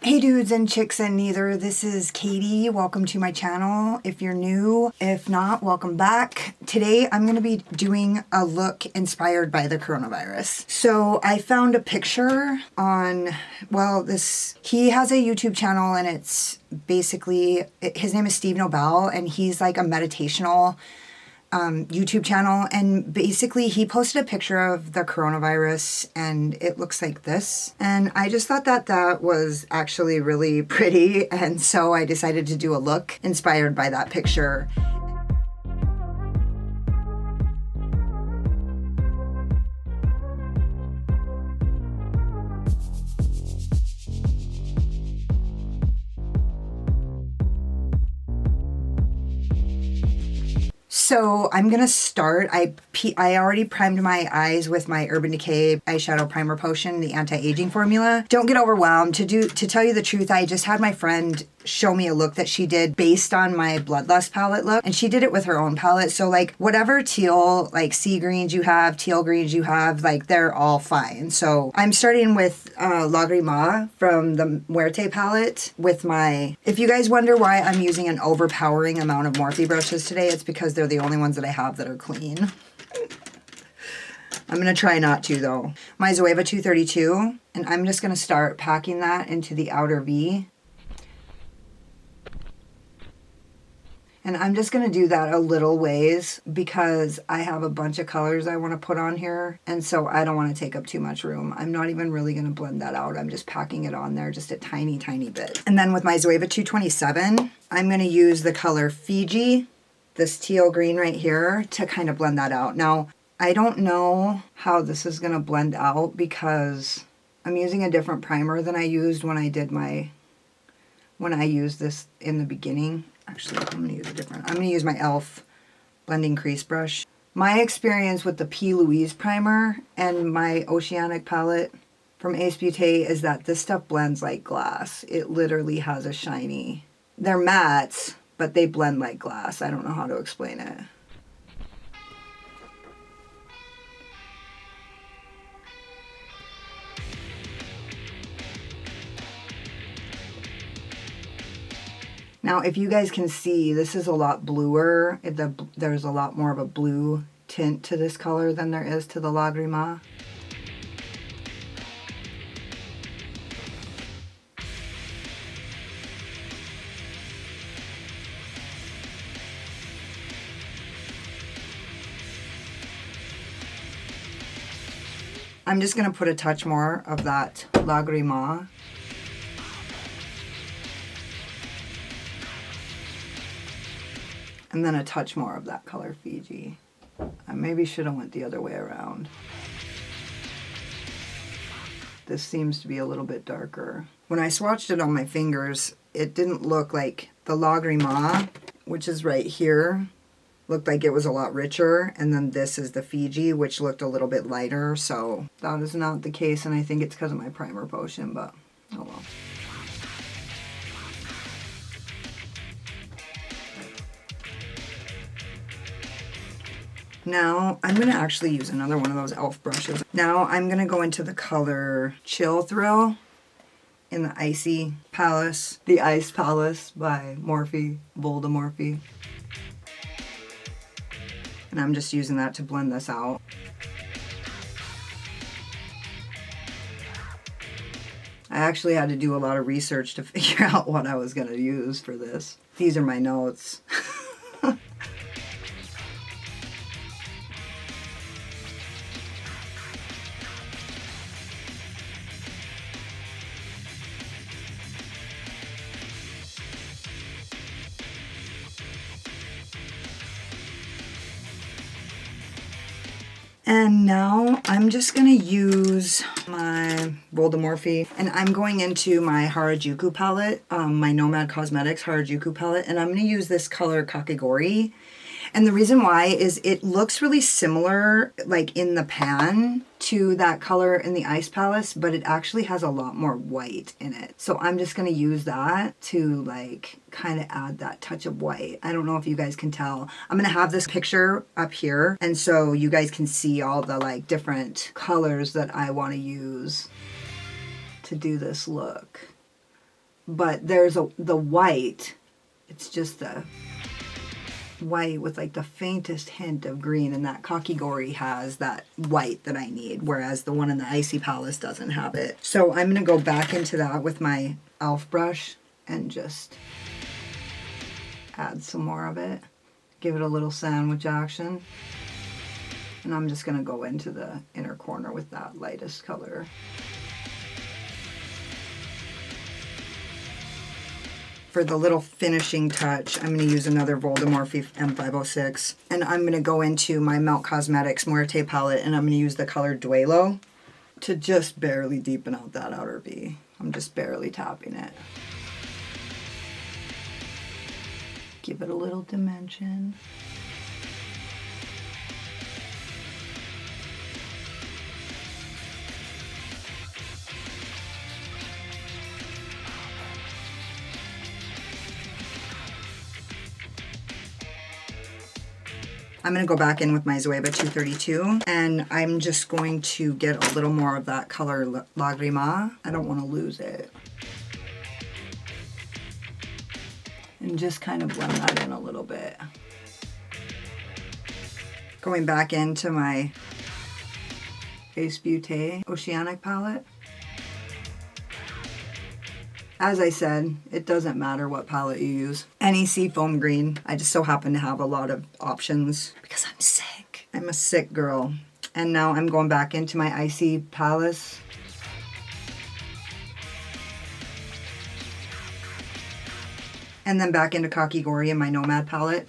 Hey dudes and chicks and neither, this is Katie. Welcome to my channel if you're new. If not, welcome back. Today I'm going to be doing a look inspired by the coronavirus. So I found a picture on, he has a YouTube channel and it's basically, his name is Steve Nobel and he's like a meditational YouTube channel, and basically he posted a picture of the coronavirus and it looks like this, and I just thought that that was actually really pretty, and so I decided to do a look inspired by that picture. So I'm gonna start, I already primed my eyes with my Urban Decay eyeshadow primer potion, the anti-aging formula. Don't get overwhelmed. To tell you the truth, I just had my friend show me a look that she did based on my Bloodlust palette look, and she did it with her own palette. So like whatever teal, like sea greens you have, teal greens you have, like they're all fine. So I'm starting with Lagrimas from the Muerte palette with my, if you guys wonder why I'm using an overpowering amount of Morphe brushes today, it's because they're the only ones that I have that are clean. I'm gonna try not to though. My Zoeva 232, and I'm just gonna start packing that into the outer V. And I'm just gonna do that a little ways because I have a bunch of colors I wanna put on here, and so I don't wanna take up too much room. I'm not even really gonna blend that out. I'm just packing it on there just a tiny, tiny bit. And then with my Zoeva 227, I'm gonna use the color Fiji, this teal green right here, to kind of blend that out. Now, I don't know how this is gonna blend out because I'm using a different primer than I used when I did when I used this in the beginning. Actually, I'm going to use a different. I'm going to use my e.l.f. Blending Crease brush. My experience with the P. Louise primer and my Oceanic palette from Ace Beauté is that this stuff blends like glass. It literally has a shiny. They're mattes, but they blend like glass. I don't know how to explain it. Now, if you guys can see, this is a lot bluer. There's a lot more of a blue tint to this color than there is to the Lagrimas. I'm just going to put a touch more of that Lagrimas. And then a touch more of that color Fiji. I maybe should have went the other way around. This seems to be a little bit darker. When I swatched it on my fingers, it didn't look like the Lagrimas, which is right here, looked like it was a lot richer. And then this is the Fiji, which looked a little bit lighter. So that is not the case. And I think it's because of my primer potion, but oh well. Now, I'm going to actually use another one of those e.l.f. brushes. Now, I'm going to go into the color Chill Thrill in the Icy Palace. The Ice Palace by Morphe, VoldeMorphe. And I'm just using that to blend this out. I actually had to do a lot of research to figure out what I was going to use for this. These are my notes. And now I'm just going to use my VoldeMorphe, and I'm going into my Harajuku palette, my Nomad Cosmetics Harajuku palette, and I'm going to use this color Kakegori. And the reason why is it looks really similar, like in the pan, to that color in the Ice Palace, but it actually has a lot more white in it. So I'm just going to use that to like kind of add that touch of white. I don't know if you guys can tell. I'm going to have this picture up here, and so you guys can see all the like different colors that I want to use to do this look. but there's the white. It's just the white with like the faintest hint of green, and that Kakigori has that white that I need, whereas the one in the Icy Palace doesn't have it. So I'm going to go back into that with my e.l.f. brush and just add some more of it. Give it a little sandwich action. And I'm just going to go into the inner corner with that lightest color. For the little finishing touch, I'm going to use another VoldeMorphe M506. And I'm going to go into my Melt Cosmetics Muerte palette, and I'm going to use the color Duelo to just barely deepen out that outer V. I'm just barely tapping it. Give it a little dimension. I'm going to go back in with my Zoeva 232, and I'm just going to get a little more of that color Lagrima. I don't want to lose it. And just kind of blend that in a little bit. Going back into my Face Beauté Oceanic palette. As I said, it doesn't matter what palette you use. Any seafoam green. I just so happen to have a lot of options because I'm sick. I'm a sick girl. And now I'm going back into my Icy Palace. And then back into Kakigori in my Nomad palette.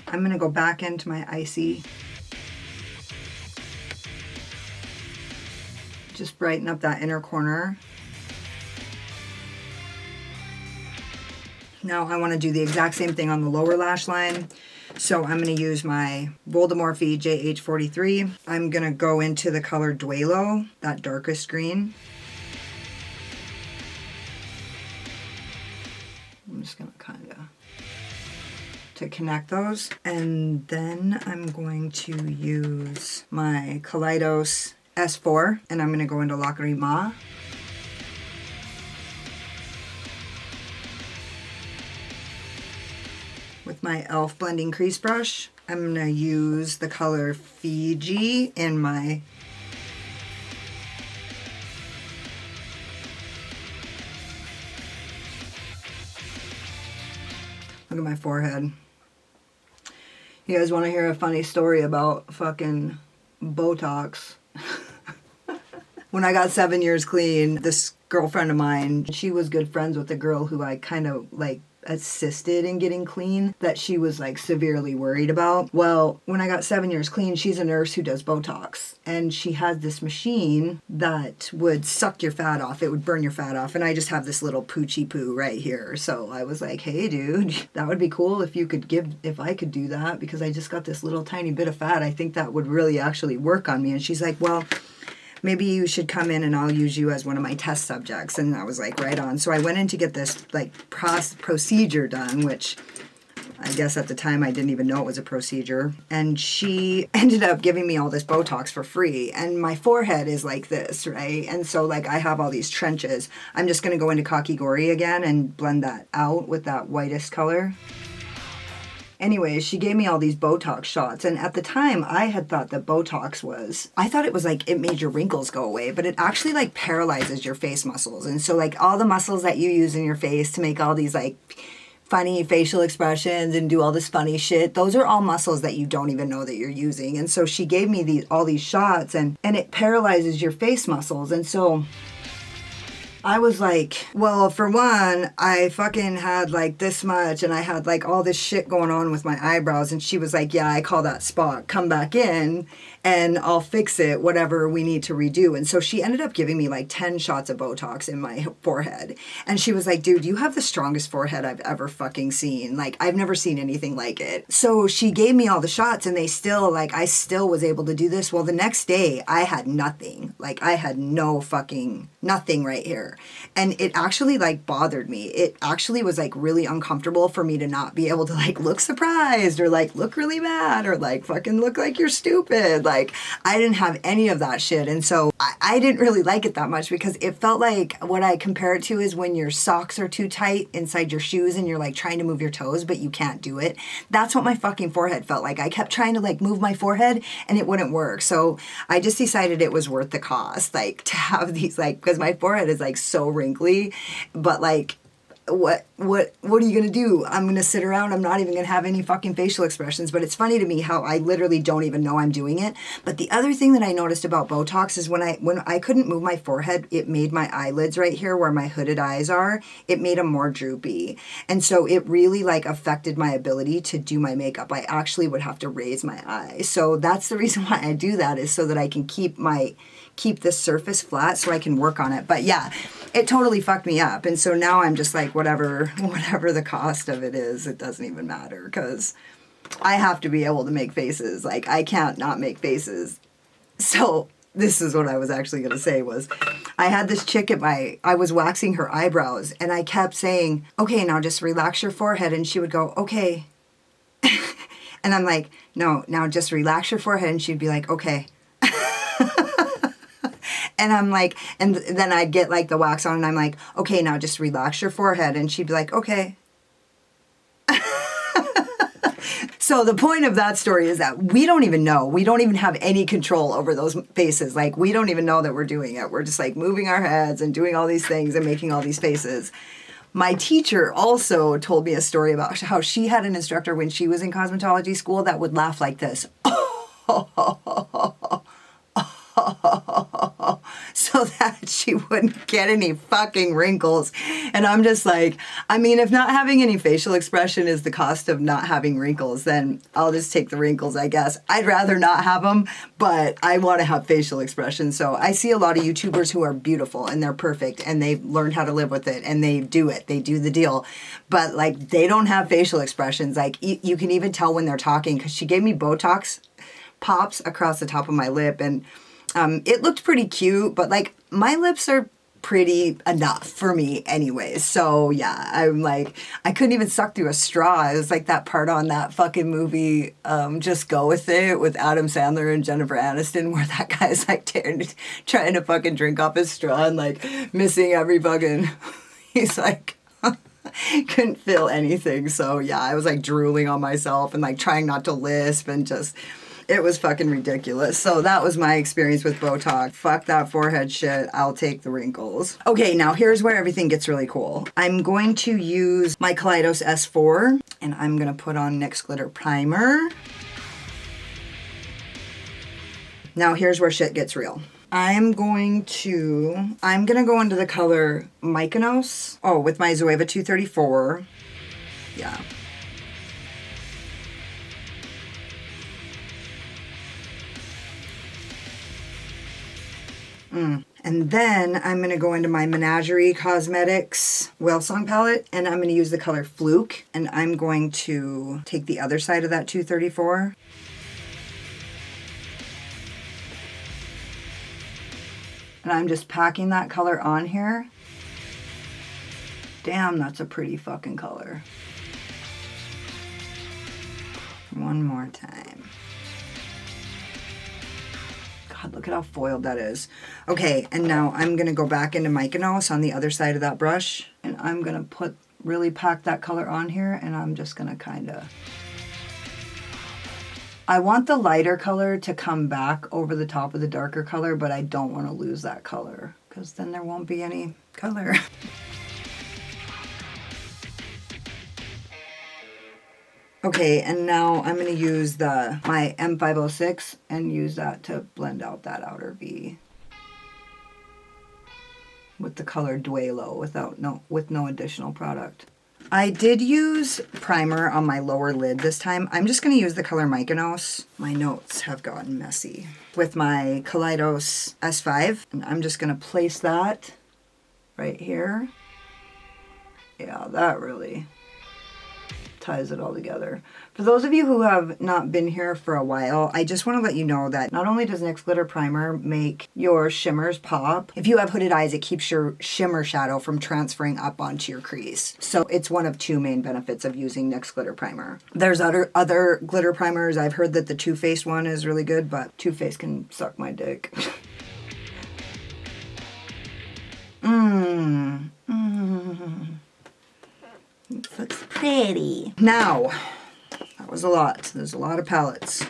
I'm going to go back into my Icy. Just brighten up that inner corner. Now I want to do the exact same thing on the lower lash line. So I'm going to use my VoldeMorphe JH43. I'm going to go into the color Duelo, that darkest green. I'm just going to kind of to connect those. And then I'm going to use my Kaleidos S4, and I'm going to go into Lacrima. With my e.l.f. Blending Crease brush, I'm going to use the color Fiji in my look at my forehead. You guys want to hear a funny story about fucking Botox? When I got 7 years clean, this girlfriend of mine, she was good friends with the girl who I kind of like assisted in getting clean that she was like severely worried about. Well, when I got 7 years clean, she's a nurse who does Botox, and she has this machine that would suck your fat off. It would burn your fat off, and I just have this little poochy poo right here. So I was like, hey dude, that would be cool if I could do that, because I just got this little tiny bit of fat. I think that would really actually work on me. And she's like, well, maybe you should come in and I'll use you as one of my test subjects. And I was like, right on. So I went in to get this like procedure done, which I guess at the time I didn't even know it was a procedure. And she ended up giving me all this Botox for free. And my forehead is like this, right? And so like I have all these trenches. I'm just going to go into Kakigori again and blend that out with that whitest color. Anyways, she gave me all these Botox shots, and at the time I had thought that Botox I thought it was like it made your wrinkles go away, but it actually like paralyzes your face muscles. And so like all the muscles that you use in your face to make all these like funny facial expressions and do all this funny shit, those are all muscles that you don't even know that you're using. And so she gave me all these shots, and it paralyzes your face muscles. And so I was like, well, for one, I fucking had like this much, and I had like all this shit going on with my eyebrows. And she was like, yeah, I call that spot. Come back in and I'll fix it, whatever we need to redo. And so she ended up giving me like 10 shots of Botox in my forehead. And she was like, dude, you have the strongest forehead I've ever fucking seen. Like, I've never seen anything like it. So she gave me all the shots, and I still was able to do this. Well, the next day I had nothing. Like, I had no fucking nothing right here. And it actually like bothered me. It actually was like really uncomfortable for me to not be able to like look surprised or like look really mad or like fucking look like you're stupid. Like, I didn't have any of that shit. And so I didn't really like it that much because it felt like what I compare it to is when your socks are too tight inside your shoes and you're like trying to move your toes, but you can't do it. That's what my fucking forehead felt like. I kept trying to like move my forehead and it wouldn't work. So I just decided it was worth the cost, like to have these, like, because my forehead is like so wrinkly, but like, what are you gonna do? I'm gonna sit around, I'm not even gonna have any fucking facial expressions. But it's funny to me how I literally don't even know I'm doing it. But the other thing that I noticed about Botox is when I couldn't move my forehead, it made my eyelids right here where my hooded eyes are, it made them more droopy. And so it really like affected my ability to do my makeup. I actually would have to raise my eyes. So that's the reason why I do that, is so that I can keep this surface flat so I can work on it. But yeah, it totally fucked me up. And so now I'm just like, whatever the cost of it is, it doesn't even matter, because I have to be able to make faces. Like, I can't not make faces. So this is what I was actually going to say was, I had this chick I was waxing her eyebrows and I kept saying, okay, now just relax your forehead. And she would go, okay. And I'm like, no, now just relax your forehead. And she'd be like, okay. And I'm like, and then I'd get like the wax on and I'm like, okay, now just relax your forehead. And she'd be like, okay. So the point of that story is that we don't even know. We don't even have any control over those faces. Like, we don't even know that we're doing it. We're just like moving our heads and doing all these things and making all these faces. My teacher also told me a story about how she had an instructor when she was in cosmetology school that would laugh like this. So that she wouldn't get any fucking wrinkles. And I'm just like, I mean, if not having any facial expression is the cost of not having wrinkles, then I'll just take the wrinkles, I guess. I'd rather not have them, but I want to have facial expression. So I see a lot of YouTubers who are beautiful and they're perfect and they've learned how to live with it and they do it. They do the deal. But like, they don't have facial expressions. Like, you can even tell when they're talking, because she gave me Botox pops across the top of my lip, and it looked pretty cute, but like, my lips are pretty enough for me anyways. So yeah, I'm like, I couldn't even suck through a straw. It was like that part on that fucking movie, Just Go With It, with Adam Sandler and Jennifer Aniston, where that guy's like trying to fucking drink off his straw and like missing every fucking, he's like, couldn't feel anything. So yeah, I was like drooling on myself and like trying not to lisp and just, it was fucking ridiculous. So that was my experience with Botox. Fuck that forehead shit. I'll take the wrinkles. Okay, now here's where everything gets really cool. I'm going to use my Kaleidos S4 and I'm going to put on NYX Glitter Primer. Now here's where shit gets real. I'm going to go into the color Mykonos. Oh, with my Zoeva 234. Yeah. And then I'm going to go into my Menagerie Cosmetics Whale Song palette, and I'm going to use the color Fluke, and I'm going to take the other side of that 234. And I'm just packing that color on here. Damn, that's a pretty fucking color. One more time. God, look at how foiled that is. Okay, and now I'm going to go back into Mykonos on the other side of that brush. And I'm going to really pack that color on here. And I'm just going to kind of... I want the lighter color to come back over the top of the darker color, but I don't want to lose that color, because then there won't be any color. Okay, and now I'm going to use my M506 and use that to blend out that outer V with the color Duelo with no additional product. I did use primer on my lower lid this time. I'm just going to use the color Mykonos. My notes have gotten messy. With my Kaleidos S5, and I'm just going to place that right here. Yeah, that really ties it all together. For those of you who have not been here for a while, I just want to let you know that not only does NYX Glitter Primer make your shimmers pop, if you have hooded eyes, it keeps your shimmer shadow from transferring up onto your crease. So it's one of two main benefits of using NYX Glitter Primer. There's other glitter primers. I've heard that the Too Faced one is really good, but Too Faced can suck my dick. This looks pretty. Now, that was a lot. There's a lot of palettes.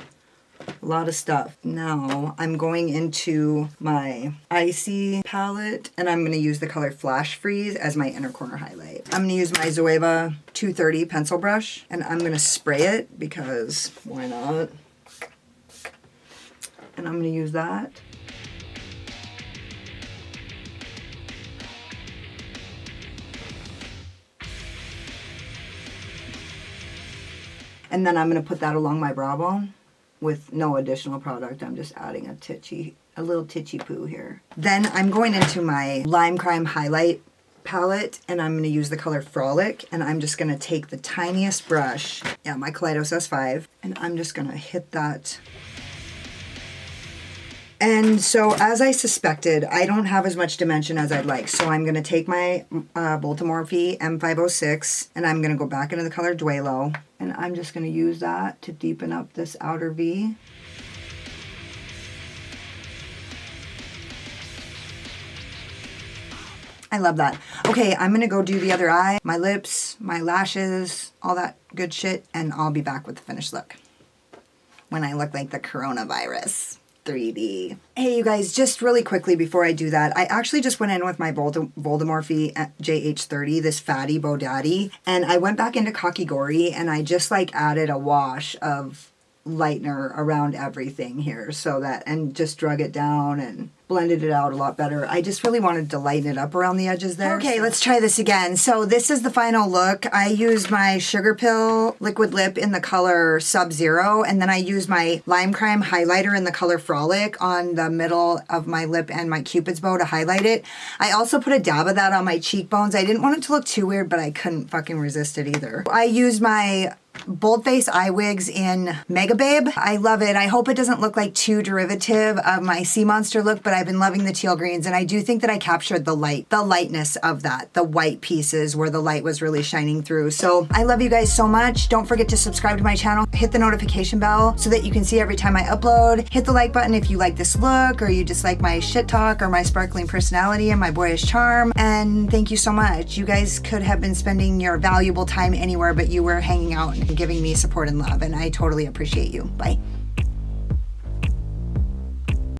A lot of stuff. Now, I'm going into my Icy palette, and I'm going to use the color Flash Freeze as my inner corner highlight. I'm going to use my Zoeva 230 pencil brush, and I'm going to spray it because why not? And I'm going to use that. And then I'm going to put that along my brow bone with no additional product. I'm just adding a little titchy poo here. Then I'm going into my Lime Crime highlight palette, and I'm going to use the color Frolic, and I'm just going to take the tiniest brush, my Kaleidos S5, and I'm just going to hit that. And so, as I suspected, I don't have as much dimension as I'd like. So I'm going to take my VoldeMorphe M506, and I'm going to go back into the color Duelo. And I'm just going to use that to deepen up this outer V. I love that. Okay, I'm going to go do the other eye, my lips, my lashes, all that good shit, and I'll be back with the finished look when I look like the coronavirus. 3D. Hey you guys, just really quickly before I do that, I actually just went in with my VoldeMorphe JH30, this fatty Bo Daddy, and I went back into Kakigori and I just like added a wash of lightener around everything here so that, and just drug it down and blended it out a lot better. I just really wanted to lighten it up around the edges there. Okay, let's try this again. So this is the final look. I used my Sugar Pill liquid lip in the color Sub-Zero, and then I used my Lime Crime highlighter in the color Frolic on the middle of my lip and my Cupid's bow to highlight it. I also put a dab of that on my cheekbones. I didn't want it to look too weird, but I couldn't fucking resist it either. I used my Boldface eye wigs in Mega Babe. I love it. I hope it doesn't look like too derivative of my Sea Monster look, but I've been loving the teal greens, and I do think that I captured the lightness of that, the white pieces where the light was really shining through. So I love you guys so much. Don't forget to subscribe to my channel, hit the notification bell so that you can see every time I upload. Hit the like button if you like this look, or you just like my shit talk or my sparkling personality and my boyish charm. And thank you so much. You guys could have been spending your valuable time anywhere, but you were hanging out and giving me support and love, and I totally appreciate you. Bye.